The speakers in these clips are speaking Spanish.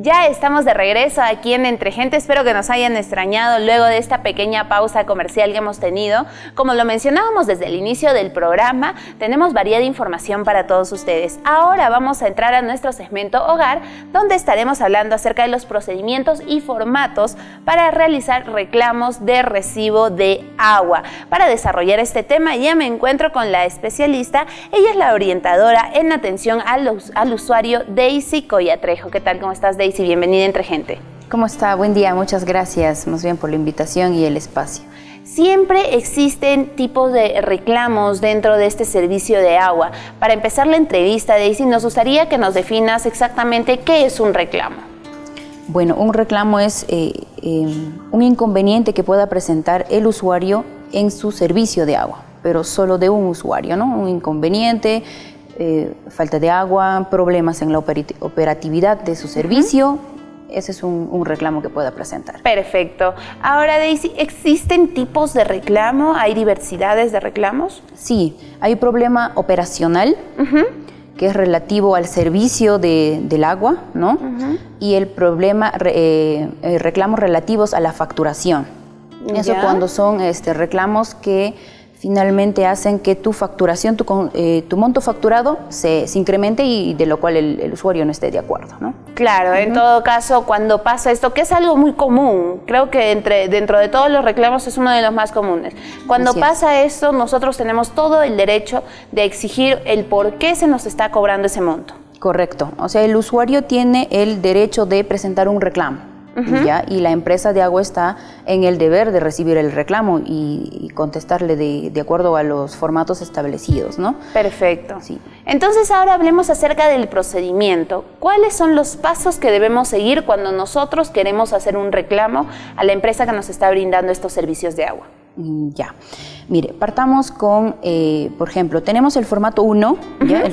Ya estamos de regreso aquí en Entre Gente. Espero que nos hayan extrañado luego de esta pequeña pausa comercial que hemos tenido. Como lo mencionábamos desde el inicio del programa, tenemos variada información para todos ustedes. Ahora vamos a entrar a nuestro segmento Hogar, donde estaremos hablando acerca de los procedimientos y formatos para realizar reclamos de recibo de agua. Para desarrollar este tema ya me encuentro con la especialista. Ella es la orientadora en atención al usuario, Daisy Collatrejo. ¿Qué tal? ¿Cómo estás, Daisy? Bienvenida a Entre Gente. ¿Cómo está? Buen día, muchas gracias más bien por la invitación y el espacio. Siempre existen tipos de reclamos dentro de este servicio de agua. Para empezar la entrevista, Daisy, nos gustaría que nos definas exactamente qué es un reclamo. Bueno, un reclamo es un inconveniente que pueda presentar el usuario en su servicio de agua, pero solo de un usuario, ¿no? Un inconveniente, falta de agua, problemas en la operatividad de su servicio. Ese es un reclamo que pueda presentar. Perfecto. Ahora, Daisy, ¿existen tipos de reclamo? ¿Hay diversidades de reclamos? Sí, hay problema operacional, que es relativo al servicio del agua, ¿no? Y el problema, reclamos relativos a la facturación. Eso cuando son reclamos que finalmente hacen que tu facturación, tu monto facturado se incremente y de lo cual el usuario no esté de acuerdo, ¿no? Claro, en todo caso, cuando pasa esto, que es algo muy común, creo que dentro de todos los reclamos es uno de los más comunes. Cuando pasa esto, nosotros tenemos todo el derecho de exigir el por qué se nos está cobrando ese monto. Correcto. O sea, el usuario tiene el derecho de presentar un reclamo. ¿Ya? Y la empresa de agua está en el deber de recibir el reclamo y contestarle de acuerdo a los formatos establecidos, ¿no? Perfecto. Sí. Entonces ahora hablemos acerca del procedimiento. ¿Cuáles son los pasos que debemos seguir cuando nosotros queremos hacer un reclamo a la empresa que nos está brindando estos servicios de agua? Ya, mire, partamos con, por ejemplo, tenemos el formato 1,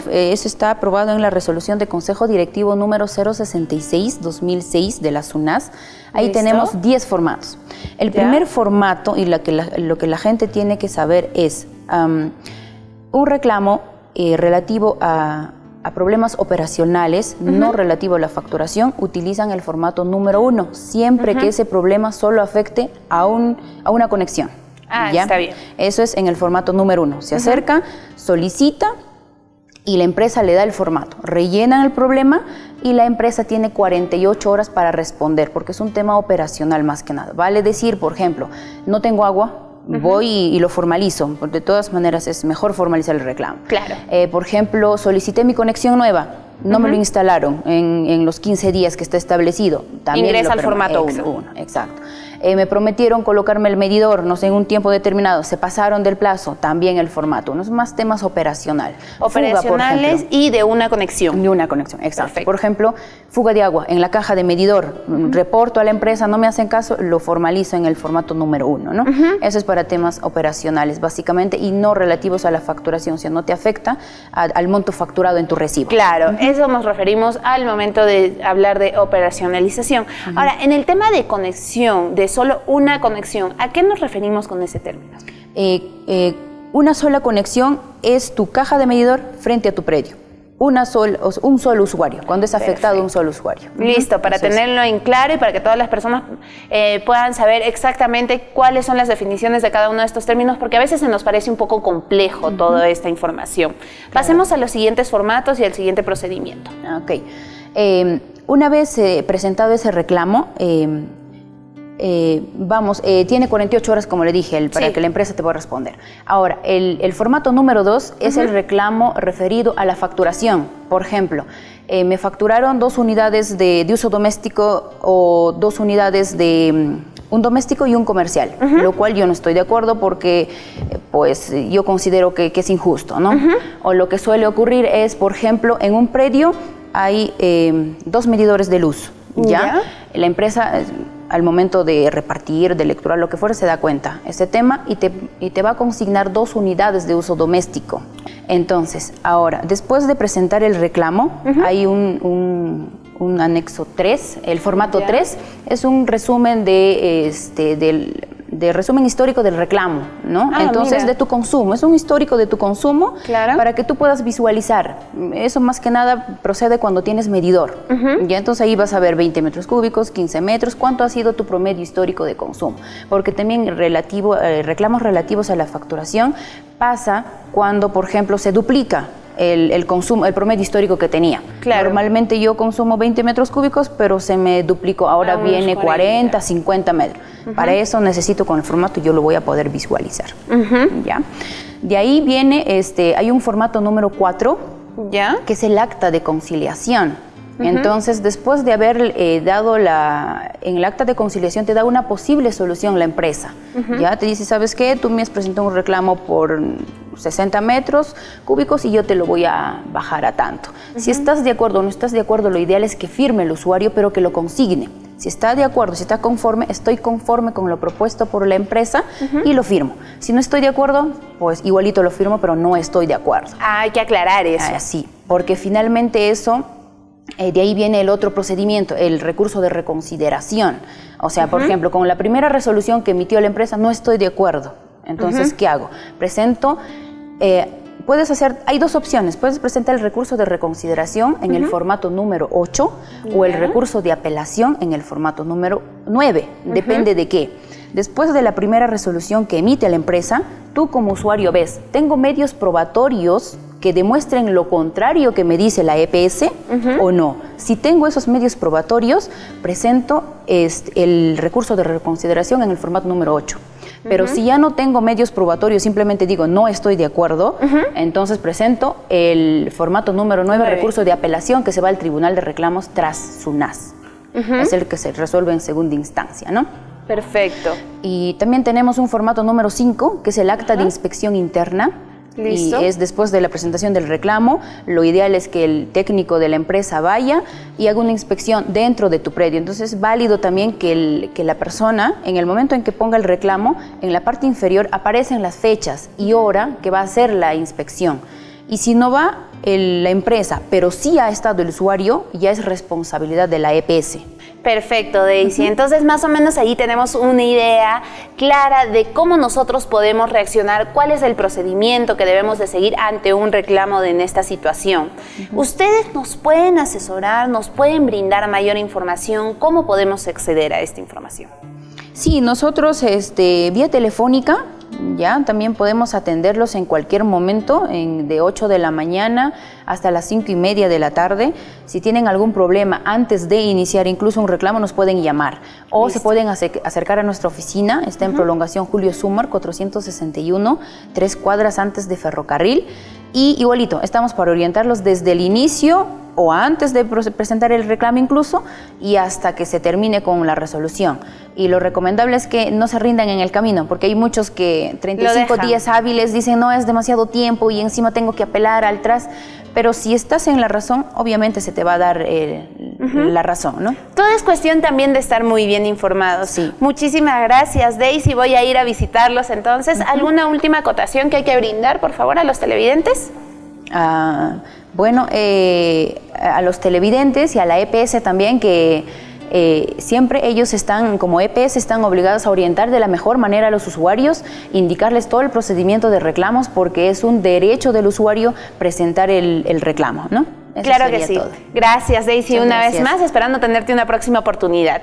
eso está aprobado en la resolución de Consejo Directivo número 066-2006 de la SUNAS. Ahí tenemos 10 formatos. El primer formato, y lo que la gente tiene que saber es un reclamo relativo a problemas operacionales, no relativo a la facturación, utilizan el formato número 1, siempre que ese problema solo afecte a una conexión. ¿Ya? Está bien. Eso es en el formato número 1. Se acerca, solicita y la empresa le da el formato. Rellenan el problema y la empresa tiene 48 horas para responder, porque es un tema operacional más que nada. Vale decir, por ejemplo, no tengo agua, voy y lo formalizo, porque de todas maneras es mejor formalizar el reclamo. Claro. Por ejemplo, solicité mi conexión nueva, no me lo instalaron en los 15 días que está establecido. También ingresa al formato 1. Exacto. Me prometieron colocarme el medidor, no sé, en un tiempo determinado, se pasaron del plazo, también el formato. No es más temas operacionales. Operacionales y de una conexión. De una conexión, exacto. Perfecto. Por ejemplo, fuga de agua en la caja de medidor, reporto a la empresa, no me hacen caso, lo formalizo en el formato número 1, ¿no? Eso es para temas operacionales, básicamente, y no relativos a la facturación, o sea, no te afecta al monto facturado en tu recibo. Claro, eso nos referimos al momento de hablar de operacionalización. Ahora, en el tema de conexión, de solo una conexión, ¿a qué nos referimos con ese término? Una sola conexión es tu caja de medidor frente a tu predio. Un solo usuario, cuando es afectado un solo usuario. Listo, para tenerlo en claro y para que todas las personas puedan saber exactamente cuáles son las definiciones de cada uno de estos términos, porque a veces se nos parece un poco complejo toda esta información. Pasemos a los siguientes formatos y al siguiente procedimiento. Ok. Una vez presentado ese reclamo, tiene 48 horas, como le dije, para que la empresa te pueda responder. Ahora, el formato número 2 es el reclamo referido a la facturación. Por ejemplo, me facturaron 2 unidades de uso doméstico o 2 unidades de un doméstico y un comercial, lo cual yo no estoy de acuerdo porque pues yo considero que es injusto, ¿no? O lo que suele ocurrir es, por ejemplo, en un predio hay 2 medidores de luz, ¿ya? La empresa al momento de repartir, de lecturar, lo que fuera, se da cuenta ese tema y te va a consignar 2 unidades de uso doméstico. Entonces, ahora, después de presentar el reclamo, hay un anexo 3, el formato 3, es un resumen de de resumen histórico del reclamo, ¿no? Entonces, mira. de tu consumo. Es un histórico de tu consumo para que tú puedas visualizar. Eso más que nada procede cuando tienes medidor. Ya entonces ahí vas a ver 20 metros cúbicos, 15 metros, cuánto ha sido tu promedio histórico de consumo. Porque también reclamos relativos a la facturación pasa cuando, por ejemplo, se duplica el consumo, el promedio histórico que tenía. Normalmente yo consumo 20 metros cúbicos, pero se me duplicó. Ahora viene 40, 50 metros. Para eso necesito con el formato, yo lo voy a poder visualizar. ¿Ya? De ahí viene, hay un formato número 4, que es el acta de conciliación. Entonces, después de haber dado en el acta de conciliación, te da una posible solución la empresa. Ya te dice, ¿sabes qué? Tú me has presentado un reclamo por 60 metros cúbicos y yo te lo voy a bajar a tanto. Si estás de acuerdo o no estás de acuerdo, lo ideal es que firme el usuario, pero que lo consigne. Si está de acuerdo, si está conforme, estoy conforme con lo propuesto por la empresa y lo firmo. Si no estoy de acuerdo, pues igualito lo firmo, pero no estoy de acuerdo. Hay que aclarar eso. Sí, porque finalmente eso... de ahí viene el otro procedimiento, el recurso de reconsideración. O sea, por ejemplo, con la primera resolución que emitió la empresa no estoy de acuerdo. Entonces, ¿qué hago? Presento, hay dos opciones. Puedes presentar el recurso de reconsideración en el formato número 8 o el recurso de apelación en el formato número 9. Depende de qué. Después de la primera resolución que emite la empresa, tú como usuario ves, tengo medios probatorios que demuestren lo contrario que me dice la EPS o no. Si tengo esos medios probatorios, presento el recurso de reconsideración en el formato número 8. Pero si ya no tengo medios probatorios, simplemente digo no estoy de acuerdo, entonces presento el formato número 9, recurso de apelación, que se va al Tribunal de Reclamos tras SUNAS. Es el que se resuelve en segunda instancia, ¿no? Perfecto. Y también tenemos un formato número 5, que es el acta de inspección interna. ¿Listo? Y es después de la presentación del reclamo. Lo ideal es que el técnico de la empresa vaya y haga una inspección dentro de tu predio. Entonces es válido también que la persona, en el momento en que ponga el reclamo, en la parte inferior aparecen las fechas y hora que va a hacer la inspección. Y si no va la empresa, pero sí ha estado el usuario, ya es responsabilidad de la EPS. Perfecto, Daisy. Entonces, más o menos ahí tenemos una idea clara de cómo nosotros podemos reaccionar, cuál es el procedimiento que debemos de seguir ante un reclamo en esta situación. ¿Ustedes nos pueden asesorar, nos pueden brindar mayor información? ¿Cómo podemos acceder a esta información? Sí, nosotros vía telefónica, ya también podemos atenderlos en cualquier momento, de 8 de la mañana hasta las 5:30 de la tarde. Si tienen algún problema antes de iniciar incluso un reclamo, nos pueden llamar o se pueden acercar a nuestra oficina. Está en Prolongación Julio Zúmar 461, 3 cuadras antes de Ferrocarril. Y igualito, estamos para orientarlos desde el inicio o antes de presentar el reclamo incluso y hasta que se termine con la resolución. Y lo recomendable es que no se rindan en el camino, porque hay muchos que 35 días hábiles dicen no, es demasiado tiempo y encima tengo que apelar al TRAS. Pero si estás en la razón, obviamente se te va a dar la razón, ¿no? Todo es cuestión también de estar muy bien informados. Sí. Muchísimas gracias, Daisy. Voy a ir a visitarlos entonces. ¿Alguna última acotación que hay que brindar, por favor, a los televidentes? Bueno, a los televidentes y a la EPS también, que siempre ellos como EPS están obligados a orientar de la mejor manera a los usuarios, indicarles todo el procedimiento de reclamos, porque es un derecho del usuario presentar el reclamo, ¿no? Eso claro que sí. Todo. Gracias, Daisy, una vez más, esperando tenerte una próxima oportunidad.